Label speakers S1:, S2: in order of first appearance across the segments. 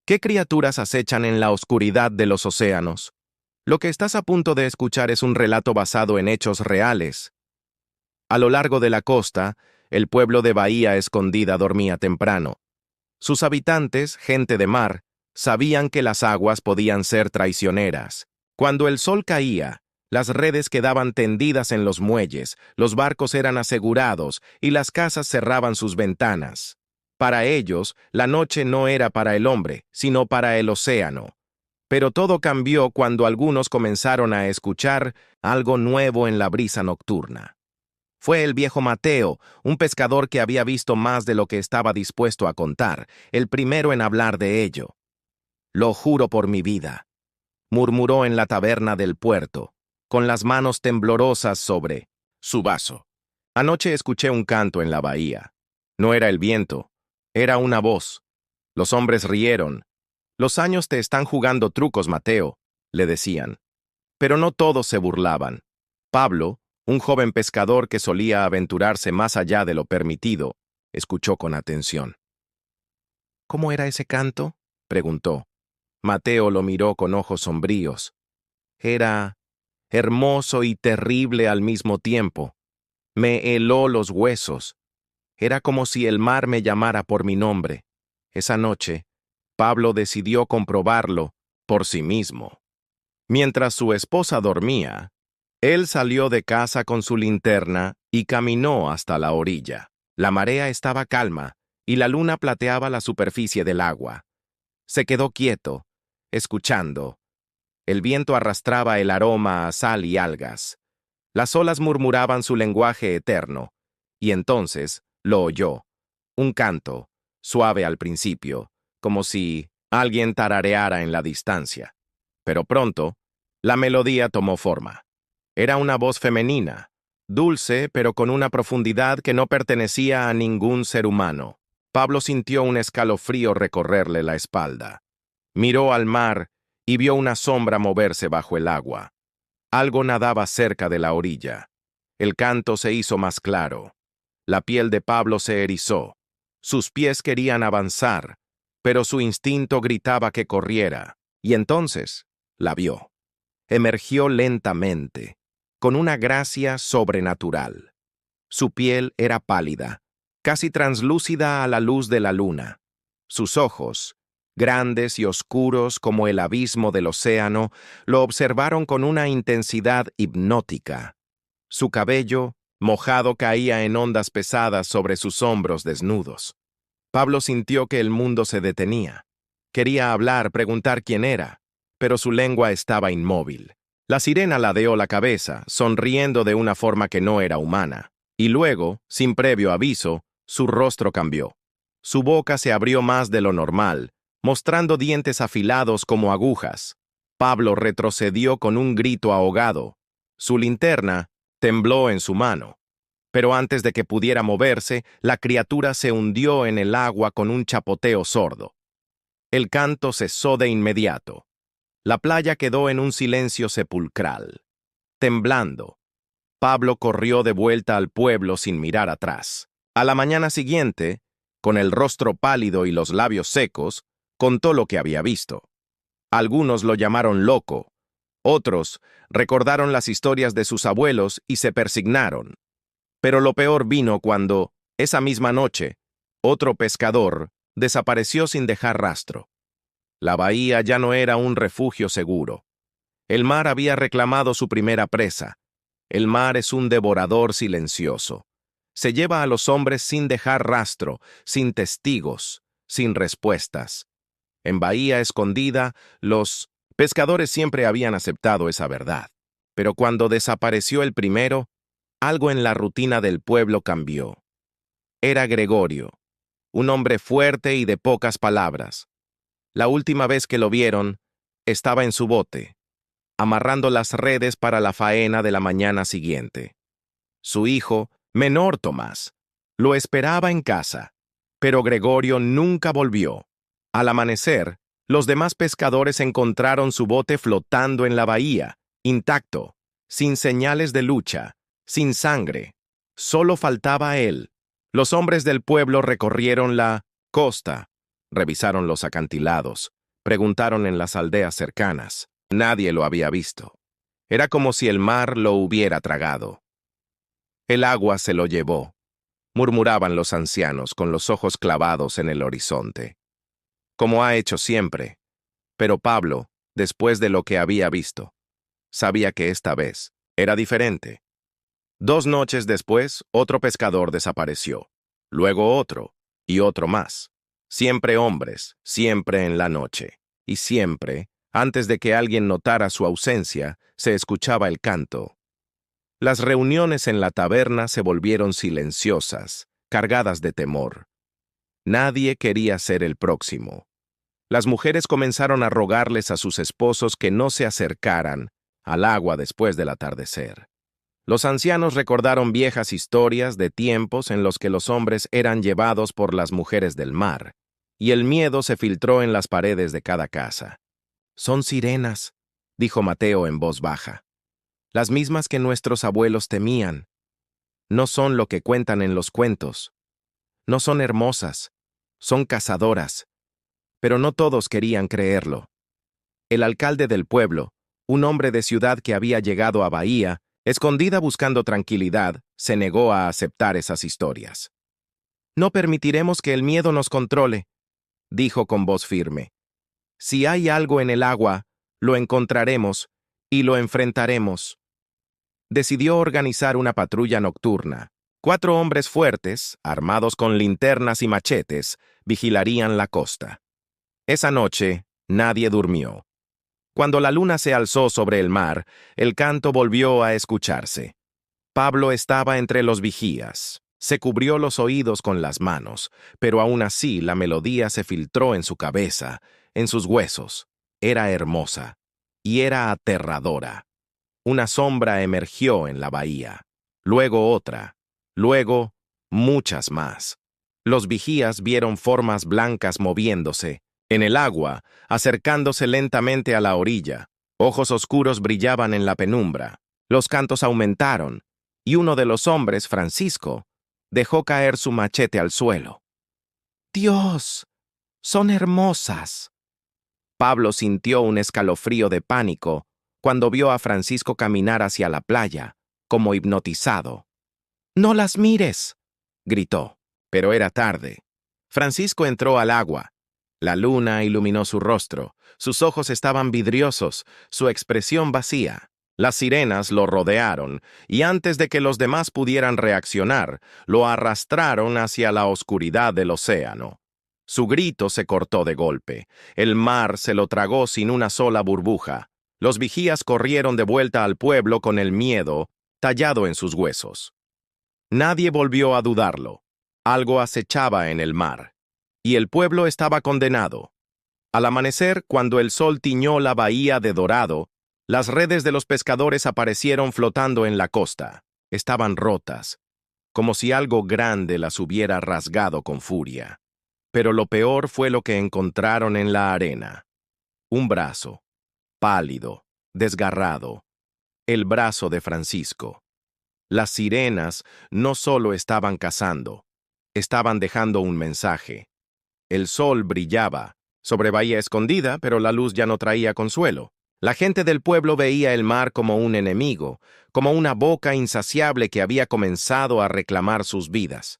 S1: ¿Qué criaturas acechan en la oscuridad de los océanos? Lo que estás a punto de escuchar es un relato basado en hechos reales. A lo largo de la costa, el pueblo de Bahía Escondida dormía temprano. Sus habitantes, gente de mar, sabían que las aguas podían ser traicioneras. Cuando el sol caía, las redes quedaban tendidas en los muelles, los barcos eran asegurados y las casas cerraban sus ventanas. Para ellos, la noche no era para el hombre, sino para el océano. Pero todo cambió cuando algunos comenzaron a escuchar algo nuevo en la brisa nocturna. Fue el viejo Mateo, un pescador que había visto más de lo que estaba dispuesto a contar, el primero en hablar de ello. «Lo juro por mi vida», murmuró en la taberna del puerto, con las manos temblorosas sobre su vaso. «Anoche escuché un canto en la bahía. No era el viento, era una voz. Los hombres rieron. Los años te están jugando trucos, Mateo», le decían. Pero no todos se burlaban. Pablo, un joven pescador que solía aventurarse más allá de lo permitido, escuchó con atención. «¿Cómo era ese canto?», preguntó. Mateo lo miró con ojos sombríos. Era hermoso y terrible al mismo tiempo. Me heló los huesos. Era como si el mar me llamara por mi nombre. Esa noche, Pablo decidió comprobarlo por sí mismo. Mientras su esposa dormía, él salió de casa con su linterna y caminó hasta la orilla. La marea estaba calma y la luna plateaba la superficie del agua. Se quedó quieto, escuchando. El viento arrastraba el aroma a sal y algas. Las olas murmuraban su lenguaje eterno, y entonces lo oyó. Un canto, suave al principio, como si alguien tarareara en la distancia. Pero pronto, la melodía tomó forma. Era una voz femenina, dulce pero con una profundidad que no pertenecía a ningún ser humano. Pablo sintió un escalofrío recorrerle la espalda. Miró al mar y vio una sombra moverse bajo el agua. Algo nadaba cerca de la orilla. El canto se hizo más claro. La piel de Pablo se erizó. Sus pies querían avanzar, pero su instinto gritaba que corriera. Y entonces la vio. Emergió lentamente, con una gracia sobrenatural. Su piel era pálida, casi translúcida a la luz de la luna. Sus ojos, grandes y oscuros como el abismo del océano, lo observaron con una intensidad hipnótica. Su cabello, mojado, caía en ondas pesadas sobre sus hombros desnudos. Pablo sintió que el mundo se detenía. Quería hablar, preguntar quién era, pero su lengua estaba inmóvil. La sirena ladeó la cabeza, sonriendo de una forma que no era humana. Y luego, sin previo aviso, su rostro cambió. Su boca se abrió más de lo normal, mostrando dientes afilados como agujas. Pablo retrocedió con un grito ahogado. Su linterna tembló en su mano. Pero antes de que pudiera moverse, la criatura se hundió en el agua con un chapoteo sordo. El canto cesó de inmediato. La playa quedó en un silencio sepulcral. Temblando, Pablo corrió de vuelta al pueblo sin mirar atrás. A la mañana siguiente, con el rostro pálido y los labios secos, contó lo que había visto. Algunos lo llamaron loco. Otros recordaron las historias de sus abuelos y se persignaron. Pero lo peor vino cuando, esa misma noche, otro pescador desapareció sin dejar rastro. La bahía ya no era un refugio seguro. El mar había reclamado su primera presa. El mar es un devorador silencioso. Se lleva a los hombres sin dejar rastro, sin testigos, sin respuestas. En Bahía Escondida, los pescadores siempre habían aceptado esa verdad. Pero cuando desapareció el primero, algo en la rutina del pueblo cambió. Era Gregorio, un hombre fuerte y de pocas palabras. La última vez que lo vieron, estaba en su bote, amarrando las redes para la faena de la mañana siguiente. Su hijo, menor Tomás, lo esperaba en casa, pero Gregorio nunca volvió. Al amanecer, los demás pescadores encontraron su bote flotando en la bahía, intacto, sin señales de lucha, sin sangre. Solo faltaba él. Los hombres del pueblo recorrieron la costa, Revisaron los acantilados, preguntaron en las aldeas cercanas. Nadie lo había visto. Era como si el mar lo hubiera tragado. El agua se lo llevó, murmuraban los ancianos con los ojos clavados en el horizonte. Como ha hecho siempre. Pero Pablo, después de lo que había visto, sabía que esta vez era diferente. 2 noches después, otro pescador desapareció. Luego otro, y otro más. Siempre hombres, siempre en la noche. Y siempre, antes de que alguien notara su ausencia, se escuchaba el canto. Las reuniones en la taberna se volvieron silenciosas, cargadas de temor. Nadie quería ser el próximo. Las mujeres comenzaron a rogarles a sus esposos que no se acercaran al agua después del atardecer. Los ancianos recordaron viejas historias de tiempos en los que los hombres eran llevados por las mujeres del mar, y el miedo se filtró en las paredes de cada casa. «Son sirenas», dijo Mateo en voz baja. «Las mismas que nuestros abuelos temían. No son lo que cuentan en los cuentos. No son hermosas, son cazadoras». Pero no todos querían creerlo. El alcalde del pueblo, un hombre de ciudad que había llegado a Bahía, escondida buscando tranquilidad, se negó a aceptar esas historias. «No permitiremos que el miedo nos controle», dijo con voz firme. «Si hay algo en el agua, lo encontraremos y lo enfrentaremos». Decidió organizar una patrulla nocturna. 4 hombres fuertes, armados con linternas y machetes, vigilarían la costa. Esa noche, nadie durmió. Cuando la luna se alzó sobre el mar, el canto volvió a escucharse. Pablo estaba entre los vigías. Se cubrió los oídos con las manos, pero aún así la melodía se filtró en su cabeza, en sus huesos. Era hermosa y era aterradora. Una sombra emergió en la bahía, luego otra, luego muchas más. Los vigías vieron formas blancas moviéndose en el agua, acercándose lentamente a la orilla. Ojos oscuros brillaban en la penumbra. Los cantos aumentaron, y uno de los hombres, Francisco, dejó caer su machete al suelo. «¡Dios! ¡Son hermosas!». Pablo sintió un escalofrío de pánico cuando vio a Francisco caminar hacia la playa, como hipnotizado. «¡No las mires!», gritó, pero era tarde. Francisco entró al agua. La luna iluminó su rostro, sus ojos estaban vidriosos, su expresión vacía. Las sirenas lo rodearon, y antes de que los demás pudieran reaccionar, lo arrastraron hacia la oscuridad del océano. Su grito se cortó de golpe. El mar se lo tragó sin una sola burbuja. Los vigías corrieron de vuelta al pueblo con el miedo tallado en sus huesos. Nadie volvió a dudarlo. Algo acechaba en el mar. Y el pueblo estaba condenado. Al amanecer, cuando el sol tiñó la bahía de dorado, las redes de los pescadores aparecieron flotando en la costa. Estaban rotas, como si algo grande las hubiera rasgado con furia. Pero lo peor fue lo que encontraron en la arena. Un brazo, pálido, desgarrado. El brazo de Francisco. Las sirenas no solo estaban cazando, estaban dejando un mensaje. El sol brillaba sobre Bahía Escondida, pero la luz ya no traía consuelo. La gente del pueblo veía el mar como un enemigo, como una boca insaciable que había comenzado a reclamar sus vidas.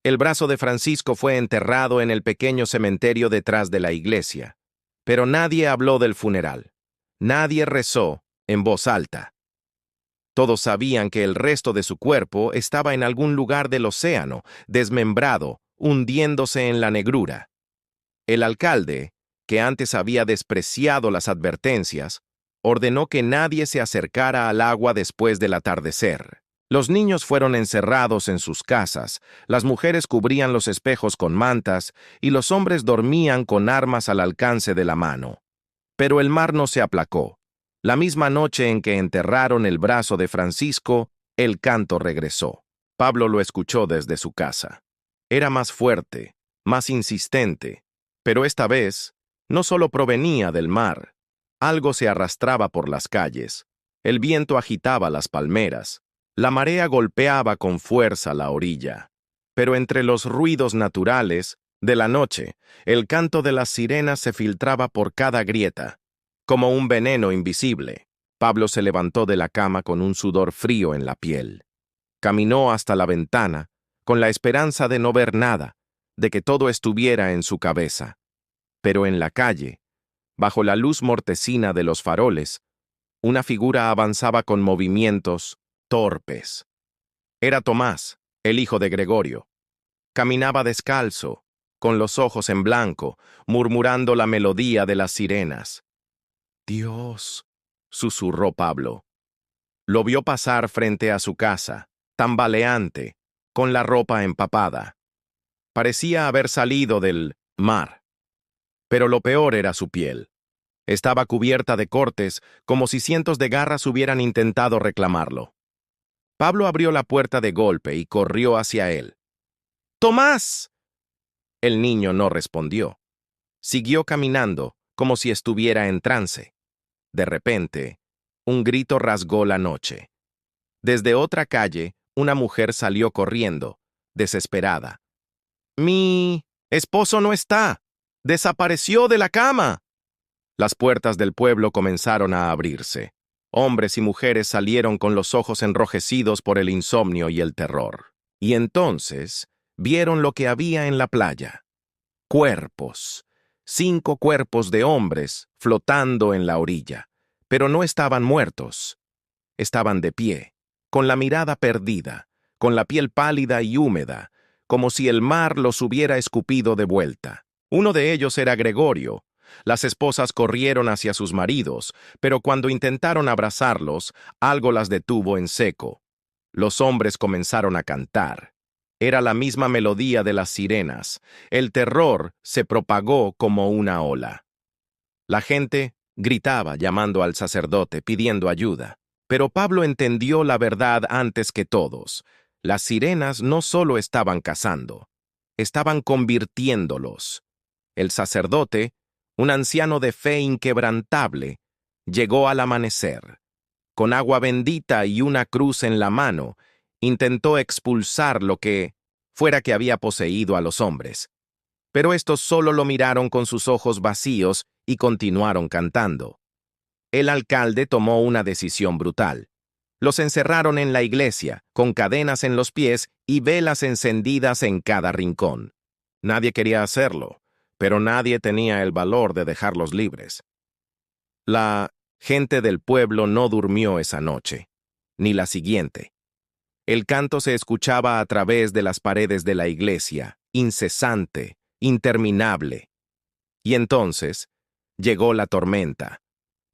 S1: El brazo de Francisco fue enterrado en el pequeño cementerio detrás de la iglesia. Pero nadie habló del funeral. Nadie rezó en voz alta. Todos sabían que el resto de su cuerpo estaba en algún lugar del océano, desmembrado, hundiéndose en la negrura. El alcalde, que antes había despreciado las advertencias, ordenó que nadie se acercara al agua después del atardecer. Los niños fueron encerrados en sus casas, las mujeres cubrían los espejos con mantas y los hombres dormían con armas al alcance de la mano. Pero el mar no se aplacó. La misma noche en que enterraron el brazo de Francisco, el canto regresó. Pablo lo escuchó desde su casa. Era más fuerte, más insistente, pero esta vez no solo provenía del mar. Algo se arrastraba por las calles. El viento agitaba las palmeras. La marea golpeaba con fuerza la orilla. Pero entre los ruidos naturales De la noche, el canto de las sirenas se filtraba por cada grieta, como un veneno invisible. Pablo se levantó de la cama con un sudor frío en la piel. Caminó hasta la ventana, con la esperanza de no ver nada, de que todo estuviera en su cabeza. Pero en la calle, bajo la luz mortecina de los faroles, una figura avanzaba con movimientos torpes. Era Tomás, el hijo de Gregorio. Caminaba descalzo, con los ojos en blanco, murmurando la melodía de las sirenas. «Dios», susurró Pablo. Lo vio pasar frente a su casa, tambaleante, con la ropa empapada. Parecía haber salido del mar. Pero lo peor era su piel. Estaba cubierta de cortes, como si cientos de garras hubieran intentado reclamarlo. Pablo abrió la puerta de golpe y corrió hacia él. «¡Tomás!». El niño no respondió. Siguió caminando, como si estuviera en trance. De repente, un grito rasgó la noche. Desde otra calle, una mujer salió corriendo, desesperada. «¡Mi esposo no está! ¡Desapareció de la cama!». Las puertas del pueblo comenzaron a abrirse. Hombres y mujeres salieron con los ojos enrojecidos por el insomnio y el terror. Y entonces vieron lo que había en la playa. Cuerpos. 5 cuerpos de hombres flotando en la orilla. Pero no estaban muertos. Estaban de pie, con la mirada perdida, con la piel pálida y húmeda, como si el mar los hubiera escupido de vuelta. Uno de ellos era Gregorio. Las esposas corrieron hacia sus maridos, pero cuando intentaron abrazarlos, algo las detuvo en seco. Los hombres comenzaron a cantar. Era la misma melodía de las sirenas. El terror se propagó como una ola. La gente gritaba llamando al sacerdote, pidiendo ayuda. Pero Pablo entendió la verdad antes que todos. Las sirenas no solo estaban cazando, estaban convirtiéndolos. El sacerdote, un anciano de fe inquebrantable, llegó al amanecer. Con agua bendita y una cruz en la mano, intentó expulsar lo que fuera que había poseído a los hombres. Pero estos solo lo miraron con sus ojos vacíos y continuaron cantando. El alcalde tomó una decisión brutal. Los encerraron en la iglesia, con cadenas en los pies y velas encendidas en cada rincón. Nadie quería hacerlo, pero nadie tenía el valor de dejarlos libres. La gente del pueblo no durmió esa noche, ni la siguiente. El canto se escuchaba a través de las paredes de la iglesia, incesante, interminable. Y entonces llegó la tormenta.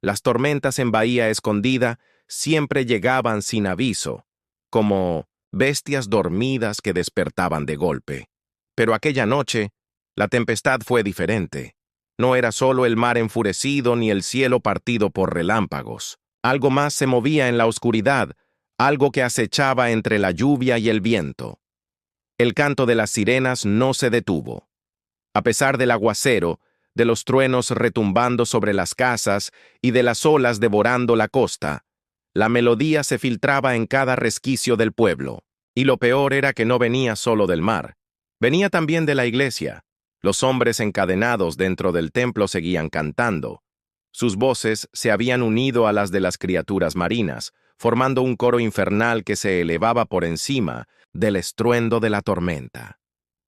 S1: Las tormentas en Bahía Escondida siempre llegaban sin aviso, como bestias dormidas que despertaban de golpe. Pero aquella noche, la tempestad fue diferente. No era solo el mar enfurecido ni el cielo partido por relámpagos. Algo más se movía en la oscuridad, algo que acechaba entre la lluvia y el viento. El canto de las sirenas no se detuvo. A pesar del aguacero, de los truenos retumbando sobre las casas y de las olas devorando la costa, la melodía se filtraba en cada resquicio del pueblo. Y lo peor era que no venía solo del mar. Venía también de la iglesia. Los hombres encadenados dentro del templo seguían cantando. Sus voces se habían unido a las de las criaturas marinas, formando un coro infernal que se elevaba por encima del estruendo de la tormenta.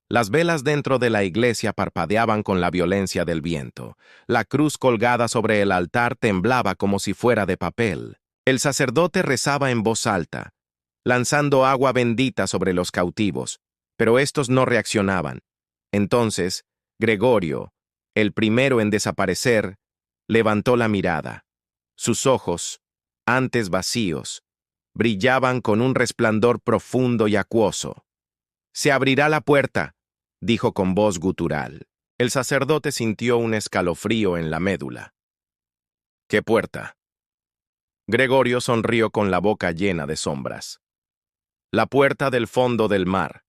S1: Las velas dentro de la iglesia parpadeaban con la violencia del viento. La cruz colgada sobre el altar temblaba como si fuera de papel. El sacerdote rezaba en voz alta, lanzando agua bendita sobre los cautivos, pero estos no reaccionaban. Entonces, Gregorio, el primero en desaparecer, levantó la mirada. Sus ojos, antes vacíos, brillaban con un resplandor profundo y acuoso. «Se abrirá la puerta», dijo con voz gutural. El sacerdote sintió un escalofrío en la médula. «¿Qué puerta?». Gregorio sonrió con la boca llena de sombras. «La puerta del fondo del mar».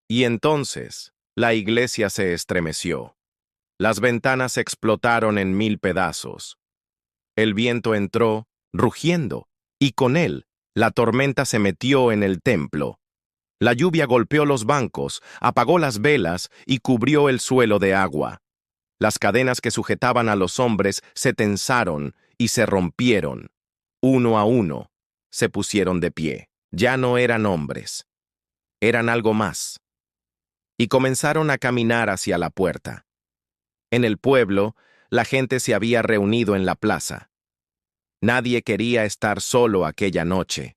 S1: Y entonces la iglesia se estremeció. Las ventanas explotaron en 1000 pedazos. El viento entró, rugiendo, y con él la tormenta se metió en el templo. La lluvia golpeó los bancos, apagó las velas y cubrió el suelo de agua. Las cadenas que sujetaban a los hombres se tensaron y se rompieron. Uno a uno, se pusieron de pie. Ya no eran hombres. Eran algo más. Y comenzaron a caminar hacia la puerta. En el pueblo, la gente se había reunido en la plaza. Nadie quería estar solo aquella noche.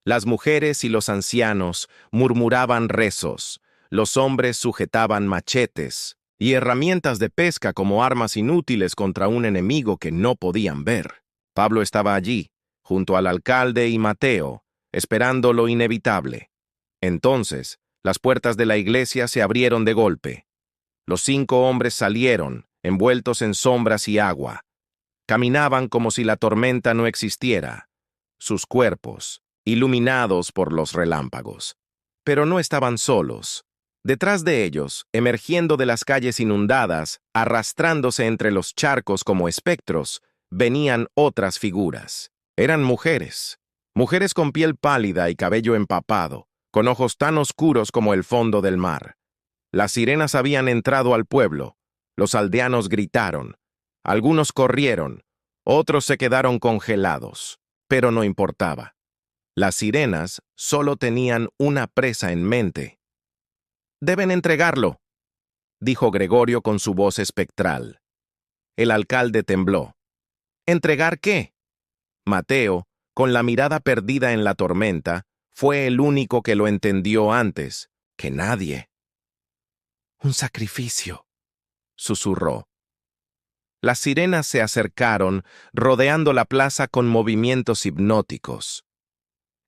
S1: Las mujeres y los ancianos murmuraban rezos, los hombres sujetaban machetes y herramientas de pesca como armas inútiles contra un enemigo que no podían ver. Pablo estaba allí, junto al alcalde y Mateo, esperando lo inevitable. Entonces, las puertas de la iglesia se abrieron de golpe. Los 5 hombres salieron, envueltos en sombras y agua. Caminaban como si la tormenta no existiera. Sus cuerpos, iluminados por los relámpagos. Pero no estaban solos. Detrás de ellos, emergiendo de las calles inundadas, arrastrándose entre los charcos como espectros, venían otras figuras. Eran mujeres. Mujeres con piel pálida y cabello empapado, con ojos tan oscuros como el fondo del mar. Las sirenas habían entrado al pueblo. Los aldeanos gritaron. Algunos corrieron. Otros se quedaron congelados. Pero no importaba. Las sirenas solo tenían una presa en mente. «Deben entregarlo», dijo Gregorio con su voz espectral. El alcalde tembló. ¿Entregar qué? Mateo, con la mirada perdida en la tormenta, fue el único que lo entendió antes que nadie. «Un sacrificio», susurró. Las sirenas se acercaron, rodeando la plaza con movimientos hipnóticos.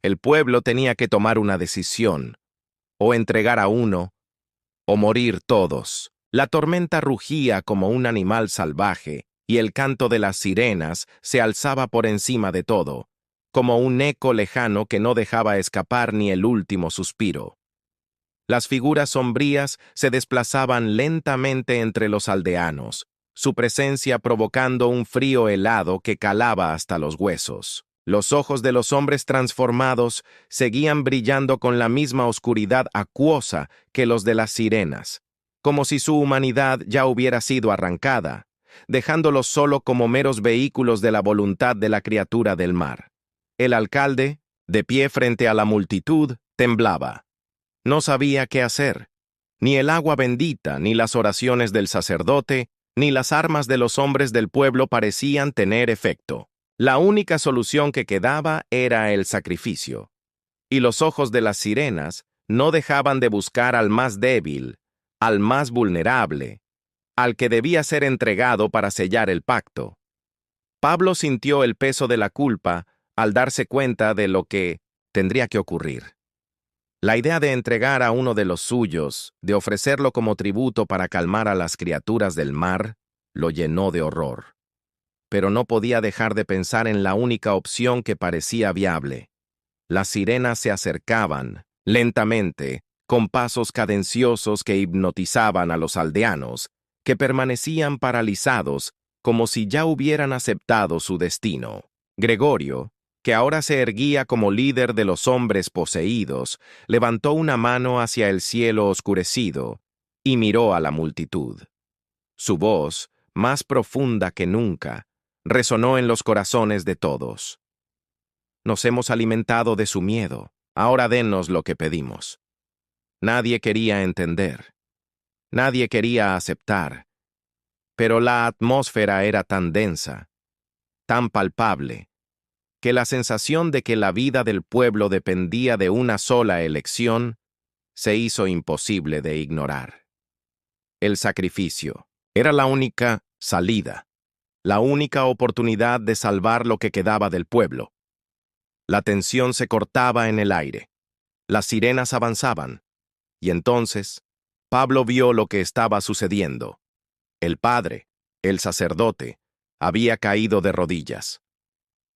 S1: El pueblo tenía que tomar una decisión, o entregar a uno, o morir todos. La tormenta rugía como un animal salvaje, y el canto de las sirenas se alzaba por encima de todo, como un eco lejano que no dejaba escapar ni el último suspiro. Las figuras sombrías se desplazaban lentamente entre los aldeanos, su presencia provocando un frío helado que calaba hasta los huesos. Los ojos de los hombres transformados seguían brillando con la misma oscuridad acuosa que los de las sirenas, como si su humanidad ya hubiera sido arrancada, dejándolos solo como meros vehículos de la voluntad de la criatura del mar. El alcalde, de pie frente a la multitud, temblaba. No sabía qué hacer. Ni el agua bendita, ni las oraciones del sacerdote, ni las armas de los hombres del pueblo parecían tener efecto. La única solución que quedaba era el sacrificio. Y los ojos de las sirenas no dejaban de buscar al más débil, al más vulnerable, al que debía ser entregado para sellar el pacto. Pablo sintió el peso de la culpa al darse cuenta de lo que tendría que ocurrir. La idea de entregar a uno de los suyos, de ofrecerlo como tributo para calmar a las criaturas del mar, lo llenó de horror. Pero no podía dejar de pensar en la única opción que parecía viable. Las sirenas se acercaban, lentamente, con pasos cadenciosos que hipnotizaban a los aldeanos, que permanecían paralizados como si ya hubieran aceptado su destino. Gregorio, que ahora se erguía como líder de los hombres poseídos, levantó una mano hacia el cielo oscurecido y miró a la multitud. Su voz, más profunda que nunca, resonó en los corazones de todos. Nos hemos alimentado de su miedo, ahora dennos lo que pedimos. Nadie quería entender. Nadie quería aceptar. Pero la atmósfera era tan densa, tan palpable, que la sensación de que la vida del pueblo dependía de una sola elección se hizo imposible de ignorar. El sacrificio era la única salida, la única oportunidad de salvar lo que quedaba del pueblo. La tensión se cortaba en el aire. Las sirenas avanzaban. Y entonces, Pablo vio lo que estaba sucediendo. El padre, el sacerdote, había caído de rodillas.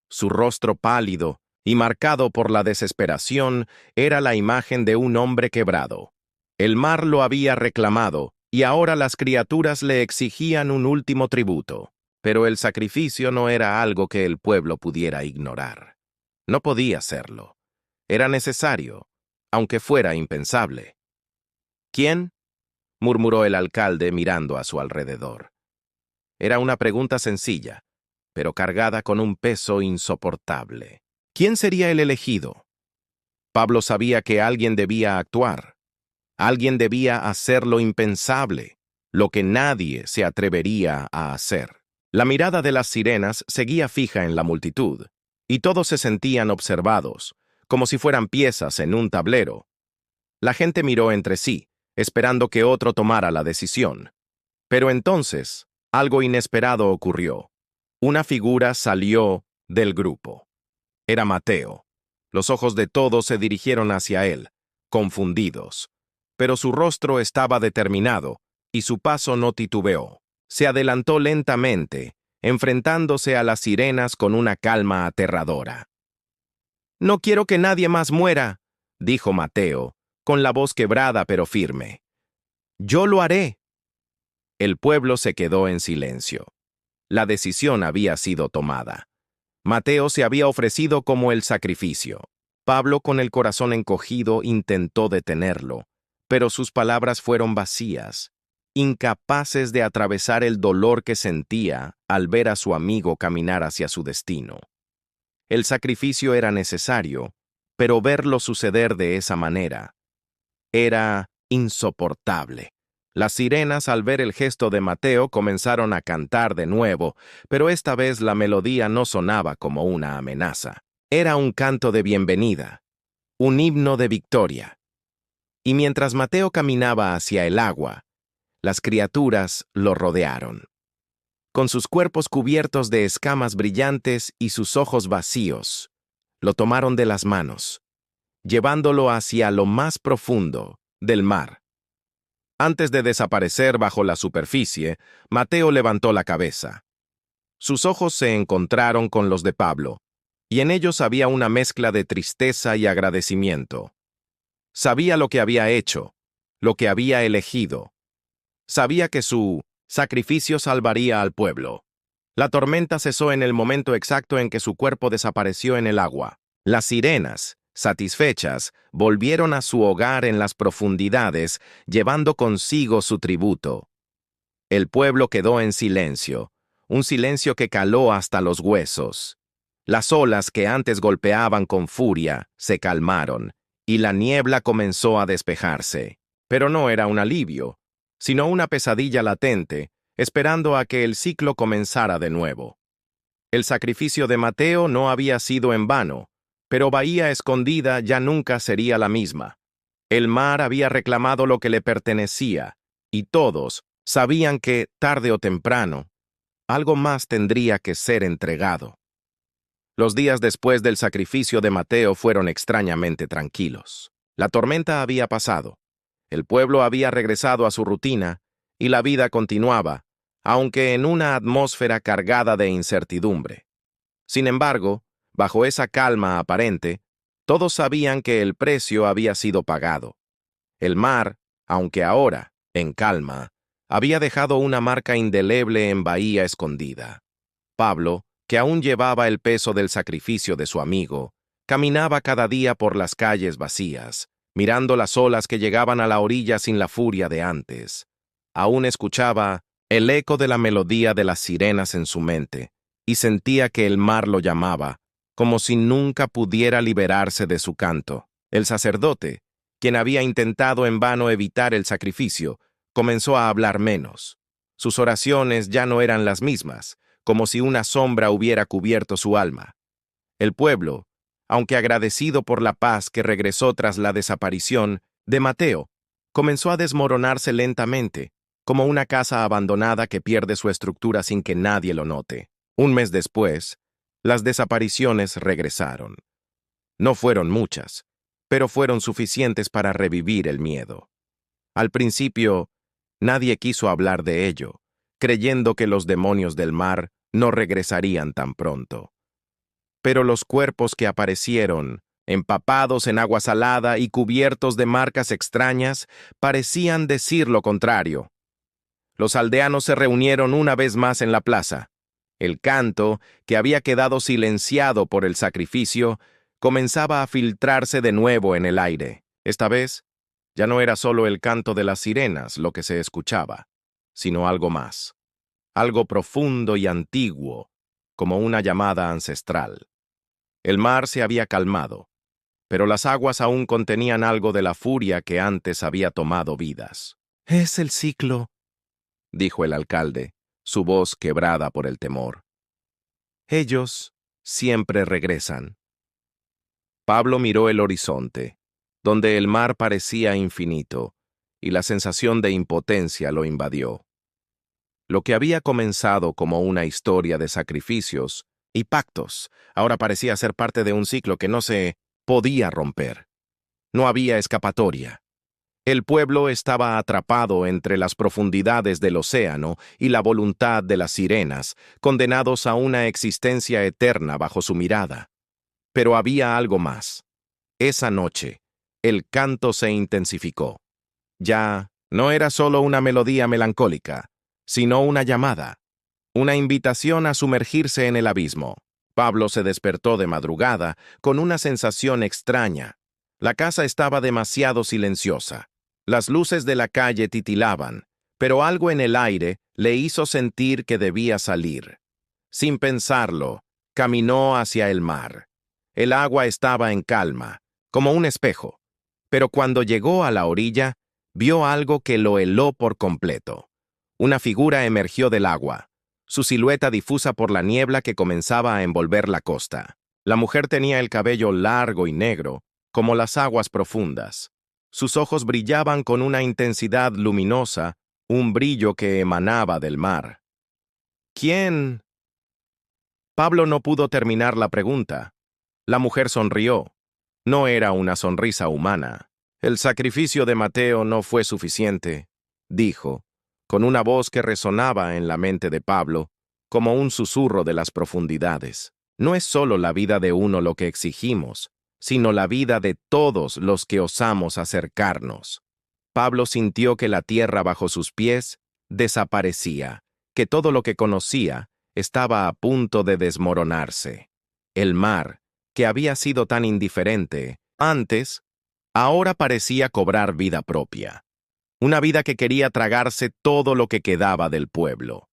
S1: Su rostro pálido y marcado por la desesperación era la imagen de un hombre quebrado. El mar lo había reclamado y ahora las criaturas le exigían un último tributo. Pero el sacrificio no era algo que el pueblo pudiera ignorar. No podía hacerlo. Era necesario, aunque fuera impensable. ¿Quién?, murmuró el alcalde mirando a su alrededor. Era una pregunta sencilla, pero cargada con un peso insoportable. ¿Quién sería el elegido? Pablo sabía que alguien debía actuar. Alguien debía hacer lo impensable, lo que nadie se atrevería a hacer. La mirada de las sirenas seguía fija en la multitud, y todos se sentían observados, como si fueran piezas en un tablero. La gente miró entre sí, esperando que otro tomara la decisión. Pero entonces, algo inesperado ocurrió. Una figura salió del grupo. Era Mateo. Los ojos de todos se dirigieron hacia él, confundidos. Pero su rostro estaba determinado, y su paso no titubeó. Se adelantó lentamente, enfrentándose a las sirenas con una calma aterradora. «No quiero que nadie más muera», dijo Mateo, con la voz quebrada pero firme. «Yo lo haré». El pueblo se quedó en silencio. La decisión había sido tomada. Mateo se había ofrecido como el sacrificio. Pablo, con el corazón encogido, intentó detenerlo, pero sus palabras fueron vacías, incapaces de atravesar el dolor que sentía al ver a su amigo caminar hacia su destino. El sacrificio era necesario, pero verlo suceder de esa manera era insoportable. Las sirenas, al ver el gesto de Mateo, comenzaron a cantar de nuevo, pero esta vez la melodía no sonaba como una amenaza. Era un canto de bienvenida, un himno de victoria. Y mientras Mateo caminaba hacia el agua, las criaturas lo rodearon. Con sus cuerpos cubiertos de escamas brillantes y sus ojos vacíos, lo tomaron de las manos, llevándolo hacia lo más profundo del mar. Antes de desaparecer bajo la superficie, Mateo levantó la cabeza. Sus ojos se encontraron con los de Pablo, y en ellos había una mezcla de tristeza y agradecimiento. Sabía lo que había hecho, lo que había elegido. Sabía que su sacrificio salvaría al pueblo. La tormenta cesó en el momento exacto en que su cuerpo desapareció en el agua. Las sirenas, satisfechas, volvieron a su hogar en las profundidades, llevando consigo su tributo. El pueblo quedó en silencio, un silencio que caló hasta los huesos. Las olas que antes golpeaban con furia se calmaron, y la niebla comenzó a despejarse. Pero no era un alivio, sino una pesadilla latente, esperando a que el ciclo comenzara de nuevo. El sacrificio de Mateo no había sido en vano, pero Bahía Escondida ya nunca sería la misma. El mar había reclamado lo que le pertenecía, y todos sabían que, tarde o temprano, algo más tendría que ser entregado. Los días después del sacrificio de Mateo fueron extrañamente tranquilos. La tormenta había pasado, el pueblo había regresado a su rutina, y la vida continuaba, aunque en una atmósfera cargada de incertidumbre. Sin embargo, bajo esa calma aparente, todos sabían que el precio había sido pagado. El mar, aunque ahora, en calma, había dejado una marca indeleble en Bahía Escondida. Pablo, que aún llevaba el peso del sacrificio de su amigo, caminaba cada día por las calles vacías, mirando las olas que llegaban a la orilla sin la furia de antes. Aún escuchaba el eco de la melodía de las sirenas en su mente, y sentía que el mar lo llamaba, como si nunca pudiera liberarse de su canto. El sacerdote, quien había intentado en vano evitar el sacrificio, comenzó a hablar menos. Sus oraciones ya no eran las mismas, como si una sombra hubiera cubierto su alma. El pueblo, aunque agradecido por la paz que regresó tras la desaparición de Mateo, comenzó a desmoronarse lentamente, como una casa abandonada que pierde su estructura sin que nadie lo note. Un mes después, las desapariciones regresaron. No fueron muchas, pero fueron suficientes para revivir el miedo. Al principio, nadie quiso hablar de ello, creyendo que los demonios del mar no regresarían tan pronto. Pero los cuerpos que aparecieron, empapados en agua salada y cubiertos de marcas extrañas, parecían decir lo contrario. Los aldeanos se reunieron una vez más en la plaza. El canto, que había quedado silenciado por el sacrificio, comenzaba a filtrarse de nuevo en el aire. Esta vez, ya no era solo el canto de las sirenas lo que se escuchaba, sino algo más, algo profundo y antiguo, como una llamada ancestral. El mar se había calmado, pero las aguas aún contenían algo de la furia que antes había tomado vidas. «Es el ciclo», dijo el alcalde, su voz quebrada por el temor. «Ellos siempre regresan». Pablo miró el horizonte, donde el mar parecía infinito, y la sensación de impotencia lo invadió. Lo que había comenzado como una historia de sacrificios y pactos, ahora parecía ser parte de un ciclo que no se podía romper. No había escapatoria. El pueblo estaba atrapado entre las profundidades del océano y la voluntad de las sirenas, condenados a una existencia eterna bajo su mirada. Pero había algo más. Esa noche, el canto se intensificó. Ya no era solo una melodía melancólica, sino una llamada, una invitación a sumergirse en el abismo. Pablo se despertó de madrugada con una sensación extraña. La casa estaba demasiado silenciosa. Las luces de la calle titilaban, pero algo en el aire le hizo sentir que debía salir. Sin pensarlo, caminó hacia el mar. El agua estaba en calma, como un espejo, pero cuando llegó a la orilla, vio algo que lo heló por completo. Una figura emergió del agua, su silueta difusa por la niebla que comenzaba a envolver la costa. La mujer tenía el cabello largo y negro, como las aguas profundas. Sus ojos brillaban con una intensidad luminosa, un brillo que emanaba del mar. ¿Quién? Pablo no pudo terminar la pregunta. La mujer sonrió. No era una sonrisa humana. El sacrificio de Mateo no fue suficiente, dijo, con una voz que resonaba en la mente de Pablo, como un susurro de las profundidades. No es solo la vida de uno lo que exigimos, sino la vida de todos los que osamos acercarnos. Pablo sintió que la tierra bajo sus pies desaparecía, que todo lo que conocía estaba a punto de desmoronarse. El mar, que había sido tan indiferente antes, ahora parecía cobrar vida propia. Una vida que quería tragarse todo lo que quedaba del pueblo.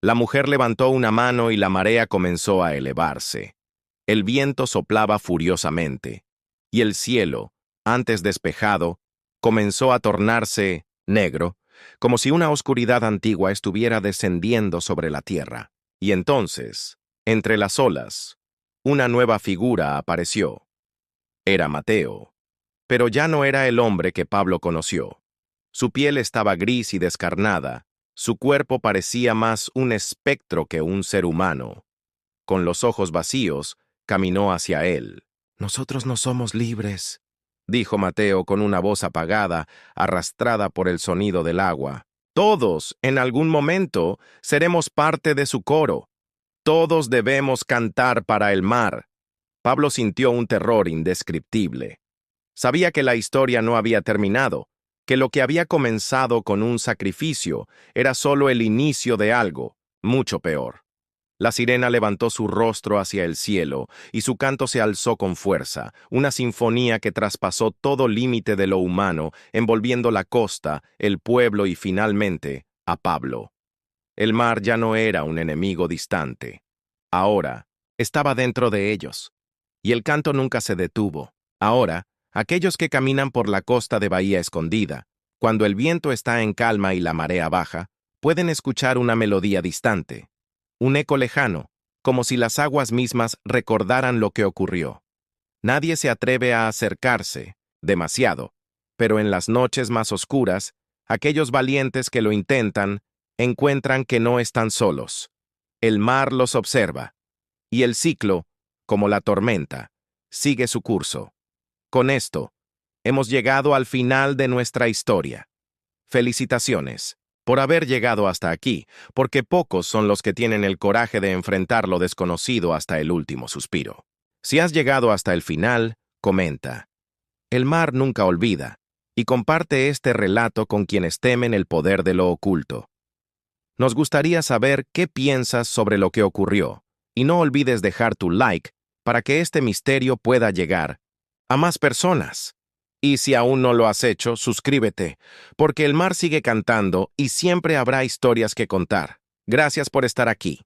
S1: La mujer levantó una mano y la marea comenzó a elevarse. El viento soplaba furiosamente, y el cielo, antes despejado, comenzó a tornarse negro, como si una oscuridad antigua estuviera descendiendo sobre la tierra. Y entonces, entre las olas, una nueva figura apareció. Era Mateo, pero ya no era el hombre que Pablo conoció. Su piel estaba gris y descarnada, su cuerpo parecía más un espectro que un ser humano. Con los ojos vacíos, caminó hacia él. «Nosotros no somos libres», dijo Mateo con una voz apagada, arrastrada por el sonido del agua. «Todos, en algún momento, seremos parte de su coro. Todos debemos cantar para el mar». Pablo sintió un terror indescriptible. Sabía que la historia no había terminado, que lo que había comenzado con un sacrificio era solo el inicio de algo, mucho peor. La sirena levantó su rostro hacia el cielo, y su canto se alzó con fuerza, una sinfonía que traspasó todo límite de lo humano, envolviendo la costa, el pueblo y finalmente a Pablo. El mar ya no era un enemigo distante. Ahora, estaba dentro de ellos. Y el canto nunca se detuvo. Ahora, aquellos que caminan por la costa de Bahía Escondida, cuando el viento está en calma y la marea baja, pueden escuchar una melodía distante. Un eco lejano, como si las aguas mismas recordaran lo que ocurrió. Nadie se atreve a acercarse, demasiado, pero en las noches más oscuras, aquellos valientes que lo intentan encuentran que no están solos. El mar los observa, y el ciclo, como la tormenta, sigue su curso. Con esto, hemos llegado al final de nuestra historia. Felicitaciones por haber llegado hasta aquí, porque pocos son los que tienen el coraje de enfrentar lo desconocido hasta el último suspiro. Si has llegado hasta el final, comenta. El mar nunca olvida, y comparte este relato con quienes temen el poder de lo oculto. Nos gustaría saber qué piensas sobre lo que ocurrió, y no olvides dejar tu like para que este misterio pueda llegar a más personas. Y si aún no lo has hecho, suscríbete, porque el mar sigue cantando y siempre habrá historias que contar. Gracias por estar aquí.